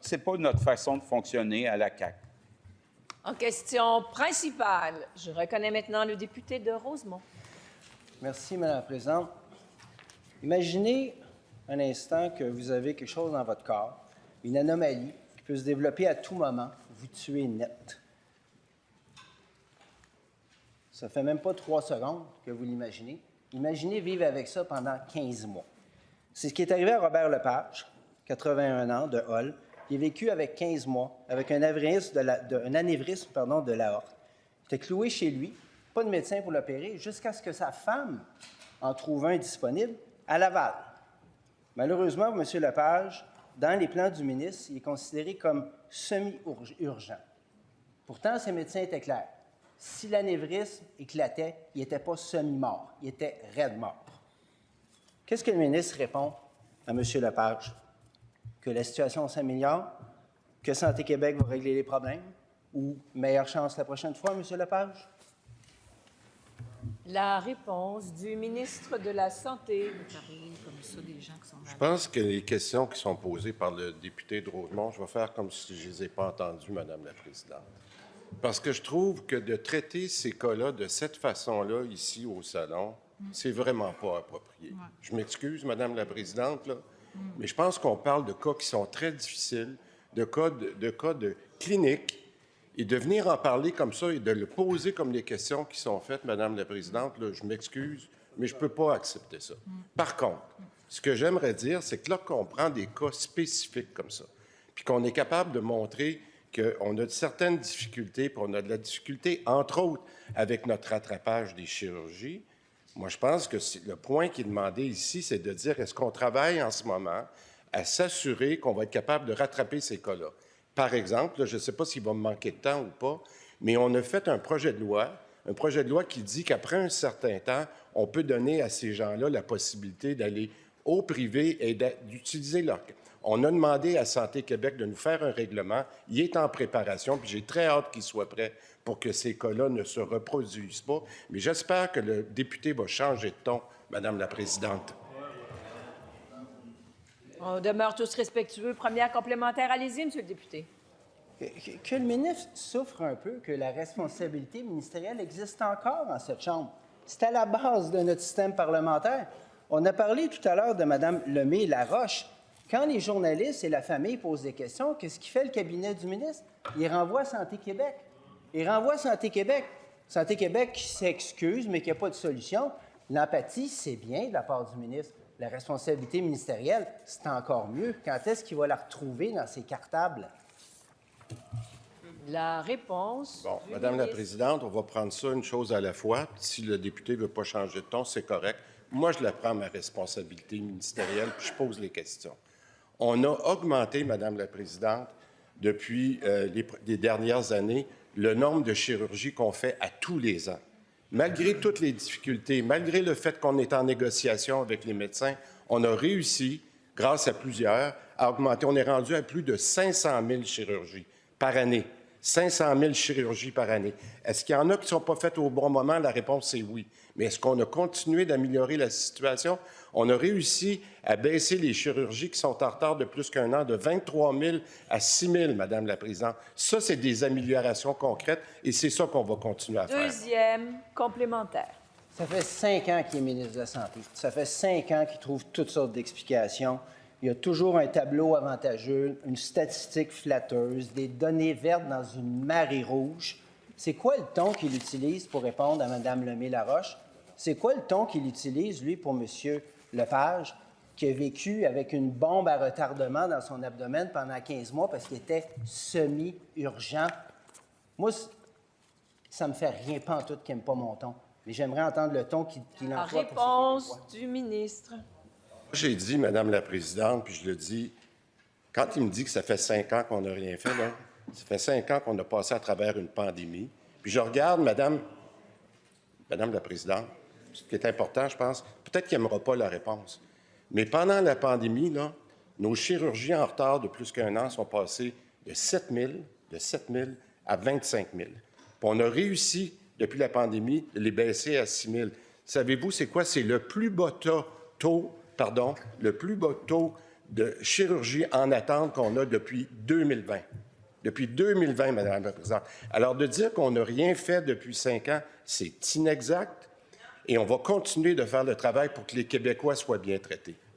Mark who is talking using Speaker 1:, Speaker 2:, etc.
Speaker 1: c'est pas notre façon de fonctionner à la CAQ.
Speaker 2: En question principale, je reconnais maintenant le député de Rosemont.
Speaker 3: Merci, Mme la Présidente. Imaginez un instant que vous avez quelque chose dans votre corps, une anomalie qui peut se développer à tout moment, vous tuez net. Ça fait même pas 3 secondes que vous l'imaginez. Imaginez vivre avec ça pendant 15 mois. C'est ce qui est arrivé à Robert Lepage, 81 ans, de Hull. Il a vécu avec 15 mois, avec un anévrisme de l'aorte. Il était cloué chez lui, pas de médecin pour l'opérer, jusqu'à ce que sa femme en trouve un disponible à Laval. Malheureusement, pour M. Lepage, dans les plans du ministre, il est considéré comme semi-urgent. Pourtant, ses médecins étaient clairs. Si l'anévrisme éclatait, il n'était pas semi-mort, il était raide mort. Qu'est-ce que le ministre répond à M. Lepage? Que la situation s'améliore? Que Santé Québec va régler les problèmes? Ou meilleure chance la prochaine fois, M. Lepage?
Speaker 2: La réponse du ministre de la Santé.
Speaker 4: Je pense que les questions qui sont posées par le député de Rosemont, je vais faire comme si je ne les ai pas entendues, Madame la Présidente. Parce que je trouve que de traiter ces cas-là de cette façon-là, ici, au salon, c'est vraiment pas approprié. Ouais. Je m'excuse, Madame la Présidente, là, mais je pense qu'on parle de cas qui sont très difficiles, de cas de cliniques, et de venir en parler comme ça et de le poser comme les questions qui sont faites, Madame la Présidente, là, je m'excuse, mais je ne peux pas accepter ça. Par contre, ce que j'aimerais dire, c'est que lorsqu'on prend des cas spécifiques comme ça, puis qu'on est capable de montrer qu'on a certaines difficultés, puis on a de la difficulté, entre autres, avec notre rattrapage des chirurgies, moi, je pense que le point qui est demandé ici, c'est de dire est-ce qu'on travaille en ce moment à s'assurer qu'on va être capable de rattraper ces cas-là. Par exemple, là, je ne sais pas s'il va me manquer de temps ou pas, mais on a fait un projet de loi qui dit qu'après un certain temps, on peut donner à ces gens-là la possibilité d'aller au privé et d'utiliser leur... On a demandé à Santé Québec de nous faire un règlement. Il est en préparation, puis j'ai très hâte qu'il soit prêt pour que ces cas-là ne se reproduisent pas. Mais j'espère que le député va changer de ton, Madame la Présidente.
Speaker 2: On demeure tous respectueux. Première complémentaire, allez-y, Monsieur le député.
Speaker 3: Que le ministre souffre un peu que la responsabilité ministérielle existe encore dans cette Chambre. C'est à la base de notre système parlementaire. On a parlé tout à l'heure de Mme Lemay-Laroche. Quand les journalistes et la famille posent des questions, qu'est-ce qu'il fait le cabinet du ministre? Il renvoie à Santé Québec. Santé Québec qui s'excuse, mais qui n'a pas de solution. L'empathie, c'est bien de la part du ministre. La responsabilité ministérielle, c'est encore mieux. Quand est-ce qu'il va la retrouver dans ses cartables?
Speaker 2: La réponse.
Speaker 4: Bon, Madame la Présidente, on va prendre ça une chose à la fois. Si le député ne veut pas changer de ton, c'est correct. Moi, je la prends, ma responsabilité ministérielle, puis je pose les questions. On a augmenté, Madame la Présidente, depuis les dernières années, le nombre de chirurgies qu'on fait à tous les ans. Malgré toutes les difficultés, malgré le fait qu'on est en négociation avec les médecins, on a réussi, grâce à plusieurs, à augmenter. On est rendu à plus de 500 000 chirurgies par année. 500 000 chirurgies par année. Est-ce qu'il y en a qui ne sont pas faites au bon moment? La réponse est oui. Mais est-ce qu'on a continué d'améliorer la situation? On a réussi à baisser les chirurgies qui sont en retard de plus qu'un an de 23 000 à 6 000, Madame la Présidente. Ça, c'est des améliorations concrètes et c'est ça qu'on va continuer à faire.
Speaker 2: Deuxième complémentaire.
Speaker 3: Ça fait 5 ans qu'il est ministre de la Santé. Ça fait 5 ans qu'il trouve toutes sortes d'explications. Il y a toujours un tableau avantageux, une statistique flatteuse, des données vertes dans une marée rouge. C'est quoi le ton qu'il utilise pour répondre à Mme Lemay-Laroche? C'est quoi le ton qu'il utilise, lui, pour M. Lepage, qui a vécu avec une bombe à retardement dans son abdomen pendant 15 mois parce qu'il était semi-urgent? Moi, ça me fait rien pantoute qu'il n'aime pas mon ton. Mais j'aimerais entendre le ton qu'il emploie.
Speaker 2: Réponse du ministre.
Speaker 4: J'ai dit, Madame la Présidente, puis je le dis, quand il me dit que ça fait 5 ans qu'on n'a rien fait, là, ça fait 5 ans qu'on a passé à travers une pandémie. Puis je regarde, Madame la Présidente, ce qui est important, je pense, peut-être qu'elle n'aimera pas la réponse. Mais pendant la pandémie, là, nos chirurgies en retard de plus qu'un an sont passées de 7 000 à 25 000. Puis on a réussi, depuis la pandémie, de les baisser à 6 000. Savez-vous, c'est quoi? C'est le plus bas taux de chirurgie en attente qu'on a depuis 2020. Depuis 2020, Madame la Présidente. Alors, de dire qu'on n'a rien fait depuis 5 ans, c'est inexact et on va continuer de faire le travail pour que les Québécois soient bien traités. Merci.